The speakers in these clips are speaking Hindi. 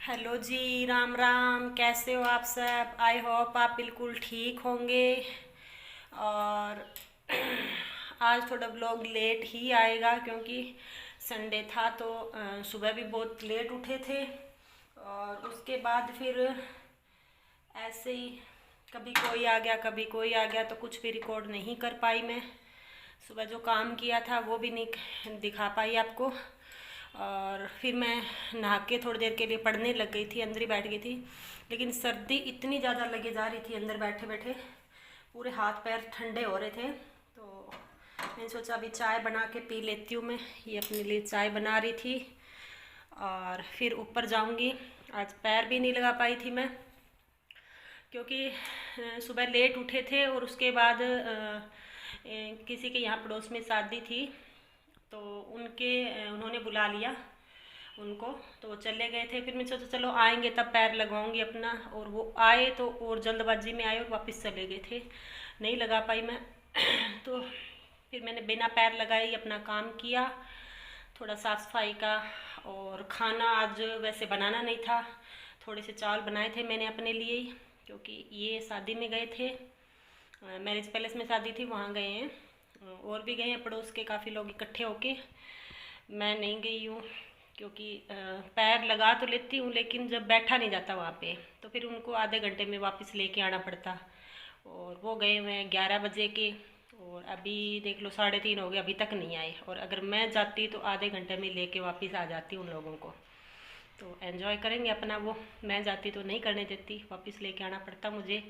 हेलो जी, राम राम। कैसे हो आप सब? आई होप आप बिल्कुल ठीक होंगे। और आज थोड़ा ब्लॉग लेट ही आएगा क्योंकि संडे था तो सुबह भी बहुत लेट उठे थे। और उसके बाद फिर ऐसे ही कभी कोई आ गया कभी कोई आ गया तो कुछ भी रिकॉर्ड नहीं कर पाई मैं। सुबह जो काम किया था वो भी नहीं दिखा पाई आपको। और फिर मैं नहा के थोड़ी देर के लिए पढ़ने लग गई थी, अंदर ही बैठ गई थी। लेकिन सर्दी इतनी ज़्यादा लगे जा रही थी अंदर बैठे बैठे, पूरे हाथ पैर ठंडे हो रहे थे। तो मैंने सोचा अभी चाय बना के पी लेती हूँ। मैं ये अपने लिए चाय बना रही थी और फिर ऊपर जाऊँगी। आज पैर भी नहीं लगा पाई थी मैं क्योंकि सुबह लेट उठे थे और उसके बाद किसी के यहाँ पड़ोस में शादी थी तो उन्होंने बुला लिया उनको, तो वो चले गए थे। फिर मैं सोचा चलो आएंगे तब पैर लगवाऊंगी अपना, और वो आए तो और जल्दबाजी में आए और वापस चले गए थे, नहीं लगा पाई मैं। तो फिर मैंने बिना पैर लगाए ही अपना काम किया, थोड़ा साफ़ सफाई का। और खाना आज वैसे बनाना नहीं था, थोड़े से चावल बनाए थे मैंने अपने लिए ही, क्योंकि ये शादी में गए थे, मैरिज पैलेस में शादी थी, वहाँ गए हैं। और भी गए हैं पड़ोस के काफ़ी लोग इकट्ठे होके, मैं नहीं गई हूँ क्योंकि पैर लगा तो लेती हूँ लेकिन जब बैठा नहीं जाता वहाँ पे तो फिर उनको आधे घंटे में वापस लेके आना पड़ता। और वो गए हुए हैं 11 बजे के, और अभी देख लो 3:30 हो गए, अभी तक नहीं आए। और अगर मैं जाती तो आधे घंटे में लेके वापस आ जाती उन लोगों को, तो एंजॉय करेंगे अपना वो। मैं जाती तो नहीं करने देती, वापस लेके आना पड़ता मुझे।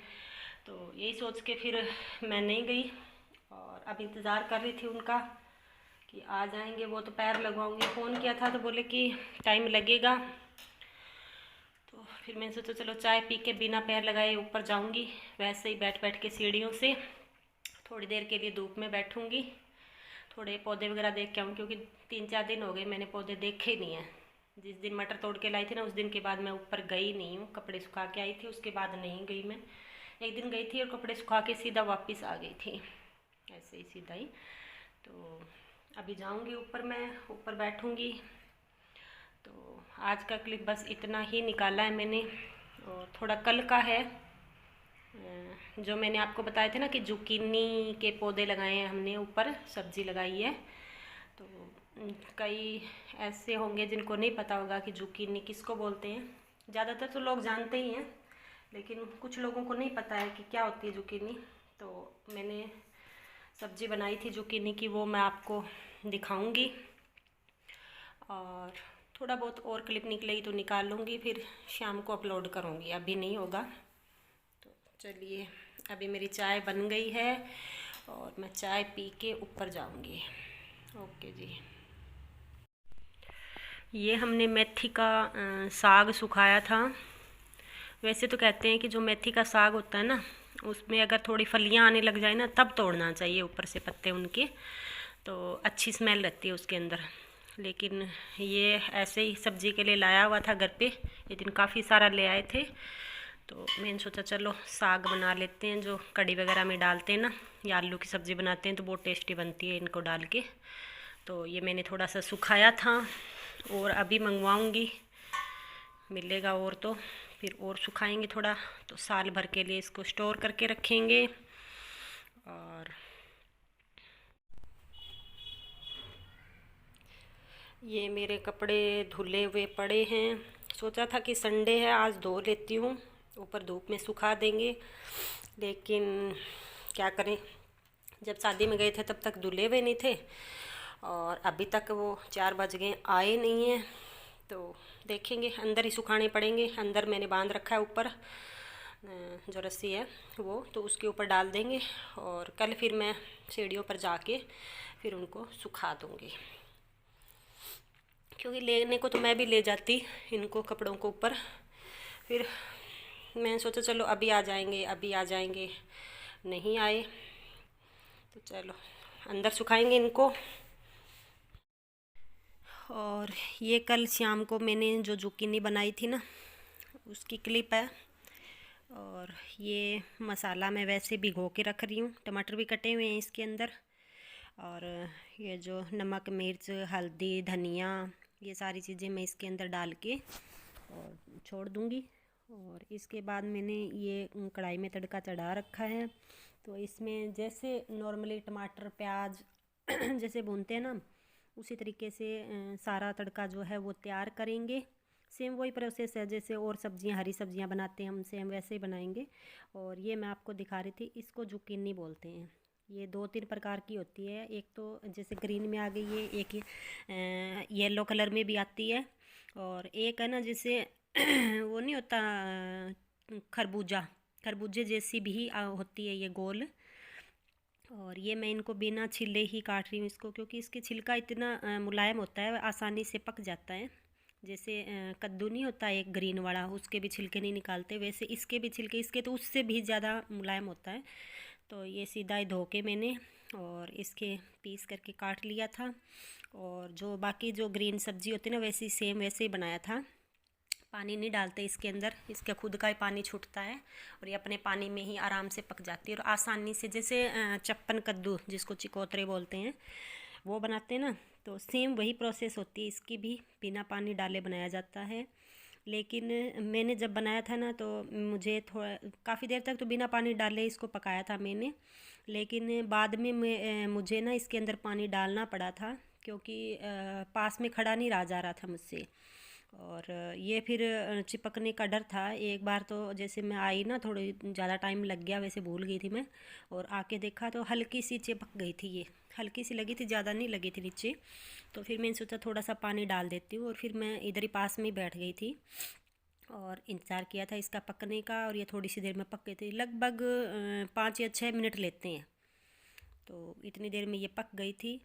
तो यही सोच के फिर मैं नहीं गई और अब इंतज़ार कर रही थी उनका कि आ जाएंगे वो, तो पैर लगवाऊंगी। फ़ोन किया था तो बोले कि टाइम लगेगा, तो फिर मैंने सोचा चलो चाय पी के बिना पैर लगाए ऊपर जाऊंगी। वैसे ही बैठ बैठ के सीढ़ियों से थोड़ी देर के लिए धूप में बैठूंगी, थोड़े पौधे वगैरह देख के आऊँ, क्योंकि 3-4 दिन हो गए मैंने पौधे देखे ही नहीं हैं। जिस दिन मटर तोड़ के लाई थी ना, उस दिन के बाद मैं ऊपर गई नहीं हूँ। कपड़े सुखा के आई थी, उसके बाद नहीं गई मैं। एक दिन गई थी और कपड़े सुखा के सीधा वापस आ गई थी, ऐसे ही सीधा ही। तो अभी जाऊंगी ऊपर, मैं ऊपर बैठूंगी। तो आज का क्लिप बस इतना ही निकाला है मैंने, और थोड़ा कल का है। जो मैंने आपको बताए थे ना कि जुकीनी के पौधे लगाए हैं हमने, ऊपर सब्जी लगाई है। तो कई ऐसे होंगे जिनको नहीं पता होगा कि जुकीनी किसको बोलते हैं। ज़्यादातर तो लोग जानते ही हैं, लेकिन कुछ लोगों को नहीं पता है कि क्या होती है जुकीनी। तो मैंने सब्जी बनाई थी जुकीनी की, वो मैं आपको दिखाऊंगी। और थोड़ा बहुत और क्लिप निकलेगी तो निकाल लूँगी, फिर शाम को अपलोड करूँगी, अभी नहीं होगा। तो चलिए, अभी मेरी चाय बन गई है और मैं चाय पी के ऊपर जाऊँगी। ओके जी। ये हमने मेथी का साग सुखाया था। वैसे तो कहते हैं कि जो मेथी का साग होता है ना, उसमें अगर थोड़ी फलियां आने लग जाए ना तब तोड़ना चाहिए ऊपर से पत्ते उनके, तो अच्छी स्मेल रहती है उसके अंदर। लेकिन ये ऐसे ही सब्जी के लिए लाया हुआ था घर पे, ये दिन काफ़ी सारा ले आए थे। तो मैंने सोचा चलो साग बना लेते हैं, जो कड़ी वगैरह में डालते हैं ना, या आलू की सब्ज़ी बनाते हैं तो बहुत टेस्टी बनती है इनको डाल के। तो ये मैंने थोड़ा सा सुखाया था और अभी मंगवाऊँगी, मिलेगा और तो फिर और सुखाएंगे थोड़ा, तो साल भर के लिए इसको स्टोर करके रखेंगे। और ये मेरे कपड़े धुले हुए पड़े हैं, सोचा था कि संडे है आज धो लेती हूँ, ऊपर धूप में सुखा देंगे। लेकिन क्या करें, जब शादी में गए थे तब तक धुले हुए नहीं थे, और अभी तक वो 4 बज गए आए नहीं हैं। तो देखेंगे, अंदर ही सुखाने पड़ेंगे। अंदर मैंने बांध रखा है ऊपर, जो रस्सी है वो, तो उसके ऊपर डाल देंगे। और कल फिर मैं सीढ़ियों पर जाके फिर उनको सुखा दूँगी, क्योंकि लेने को तो मैं भी ले जाती इनको कपड़ों को ऊपर। फिर मैंने सोचा चलो अभी आ जाएंगे, अभी आ जाएंगे, नहीं आए। तो चलो अंदर सुखाएंगे इनको। और ये कल शाम को मैंने जो जुकीनी बनाई थी ना, उसकी क्लिप है। और ये मसाला मैं वैसे भिगो के रख रही हूँ, टमाटर भी कटे हुए हैं इसके अंदर। और ये जो नमक मिर्च हल्दी धनिया, ये सारी चीज़ें मैं इसके अंदर डाल के और छोड़ दूँगी। और इसके बाद मैंने ये कढ़ाई में तड़का चढ़ा रखा है। तो इसमें जैसे नॉर्मली टमाटर प्याज जैसे भूनते हैं ना, उसी तरीके से सारा तड़का जो है वो तैयार करेंगे। सेम वही प्रोसेस है जैसे और सब्जियां, हरी सब्जियां बनाते हैं हम, सेम वैसे ही बनाएंगे। और ये मैं आपको दिखा रही थी, इसको जुकीनी बोलते हैं। ये 2-3 प्रकार की होती है, एक तो जैसे ग्रीन में आ गई है, एक येलो कलर में भी आती है, और एक है ना जैसे वो नहीं होता खरबूजा, खरबूजे जैसी भी होती है ये गोल। और ये मैं इनको बिना छिले ही काट रही हूँ इसको, क्योंकि इसके छिलका इतना मुलायम होता है, आसानी से पक जाता है। जैसे कद्दू नहीं होता एक ग्रीन वाला, उसके भी छिलके नहीं निकालते, वैसे इसके भी छिलके, इसके तो उससे भी ज़्यादा मुलायम होता है। तो ये सीधा ही धो के मैंने और इसके पीस करके काट लिया था। और जो बाकी जो ग्रीन सब्ज़ी होती है ना, वैसे सेम वैसे ही बनाया था। पानी नहीं डालते इसके अंदर, इसका खुद का ही पानी छूटता है और ये अपने पानी में ही आराम से पक जाती है। और आसानी से, जैसे चप्पन कद्दू जिसको चिकोतरे बोलते हैं वो बनाते हैं ना, तो सेम वही प्रोसेस होती है इसकी भी, बिना पानी डाले बनाया जाता है। लेकिन मैंने जब बनाया था ना, तो मुझे थोड़ा काफ़ी देर तक तो बिना पानी डाले इसको पकाया था मैंने। लेकिन बाद में मुझे ना इसके अंदर पानी डालना पड़ा था, क्योंकि पास में खड़ा नहीं रहा जा रहा था मुझसे। और ये फिर चिपकने का डर था। एक बार तो जैसे मैं आई ना, थोड़ी ज़्यादा टाइम लग गया, वैसे भूल गई थी मैं, और आके देखा तो हल्की सी चिपक गई थी, ये हल्की सी लगी थी, ज़्यादा नहीं लगी थी नीचे। तो फिर मैंने सोचा थोड़ा सा पानी डाल देती हूँ, और फिर मैं इधर ही पास में ही बैठ गई थी और इंतज़ार किया था इसका पकने का। और ये थोड़ी सी देर में पक गई थी, लगभग 5 या 6 मिनट लेते हैं। तो इतनी देर में ये पक गई थी।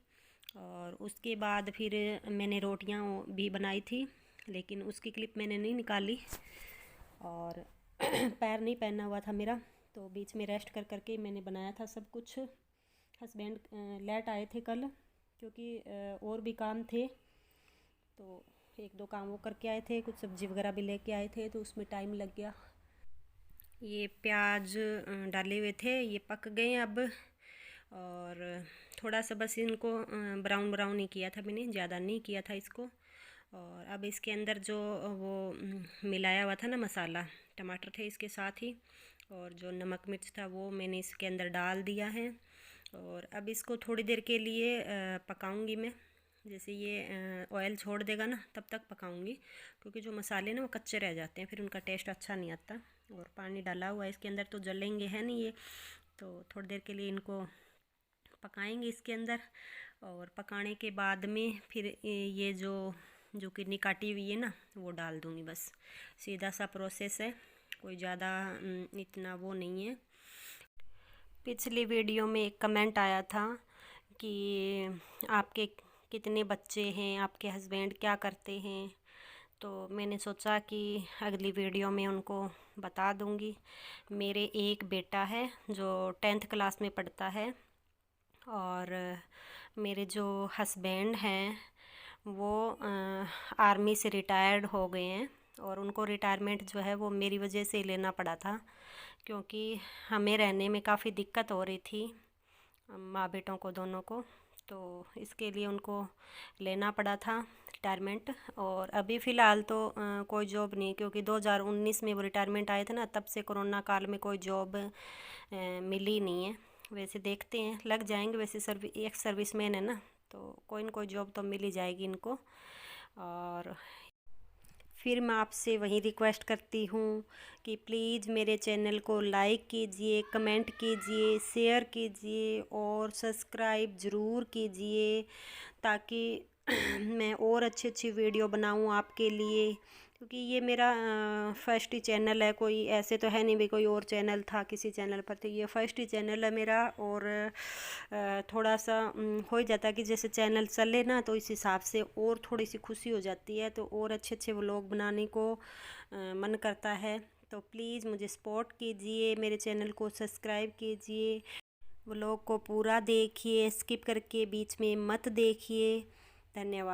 और उसके बाद फिर मैंने रोटियां भी बनाई थी, लेकिन उसकी क्लिप मैंने नहीं निकाली। और पैर नहीं पहना हुआ था मेरा, तो बीच में रेस्ट कर करके मैंने बनाया था सब कुछ। हस्बैंड लेट आए थे कल, क्योंकि और भी काम थे, तो 1-2 काम वो करके आए थे, कुछ सब्ज़ी वगैरह भी लेके आए थे, तो उसमें टाइम लग गया। ये प्याज डाले हुए थे, ये पक गए अब। और थोड़ा सा बस इनको ब्राउन ब्राउन ही किया था मैंने, ज़्यादा नहीं किया था इसको। और अब इसके अंदर जो वो मिलाया हुआ था ना मसाला, टमाटर थे इसके साथ ही, और जो नमक मिर्च था वो मैंने इसके अंदर डाल दिया है। और अब इसको थोड़ी देर के लिए पकाऊंगी मैं। जैसे ये ऑयल छोड़ देगा ना, तब तक पकाऊंगी, क्योंकि जो मसाले ना वो कच्चे रह जाते हैं, फिर उनका टेस्ट अच्छा नहीं आता। और पानी डाला हुआ है इसके अंदर, तो जलेंगे है नहीं ये, तो थोड़ी देर के लिए इनको पकाएंगे इसके अंदर। और पकाने के बाद में फिर ये जो किडनी काटी हुई है ना, वो डाल दूँगी। बस सीधा सा प्रोसेस है, कोई ज़्यादा इतना वो नहीं है। पिछली वीडियो में एक कमेंट आया था कि आपके कितने बच्चे हैं, आपके हस्बैंड क्या करते हैं, तो मैंने सोचा कि अगली वीडियो में उनको बता दूंगी। मेरे एक बेटा है जो 10th क्लास में पढ़ता है, और मेरे जो हस्बैंड हैं वो आर्मी से रिटायर्ड हो गए हैं। और उनको रिटायरमेंट जो है वो मेरी वजह से लेना पड़ा था, क्योंकि हमें रहने में काफ़ी दिक्कत हो रही थी, माँ बेटों को दोनों को। तो इसके लिए उनको लेना पड़ा था रिटायरमेंट। और अभी फ़िलहाल तो कोई जॉब नहीं, क्योंकि 2019 में वो रिटायरमेंट आए थे ना, तब से कोरोना काल में कोई जॉब मिली नहीं है। वैसे देखते हैं, लग जाएंगे, वैसे एक सर्विसमैन है ना, तो कोई न कोई जॉब तो मिल ही जाएगी इनको। और फिर मैं आपसे वही रिक्वेस्ट करती हूँ कि प्लीज़ मेरे चैनल को लाइक कीजिए, कमेंट कीजिए, शेयर कीजिए और सब्सक्राइब ज़रूर कीजिए, ताकि मैं और अच्छी अच्छी वीडियो बनाऊँ आपके लिए। क्योंकि ये मेरा फर्स्ट ही चैनल है, कोई ऐसे तो है नहीं भी कोई और चैनल था किसी चैनल पर, तो ये फर्स्ट ही चैनल है मेरा। और थोड़ा सा हो ही जाता है कि जैसे चैनल चले ना, तो इस हिसाब से और थोड़ी सी खुशी हो जाती है, तो और अच्छे अच्छे व्लॉग बनाने को मन करता है। तो प्लीज़ मुझे सपोर्ट कीजिए, मेरे चैनल को सब्सक्राइब कीजिए, व्लॉग को पूरा देखिए, स्किप करके बीच में मत देखिए। धन्यवाद।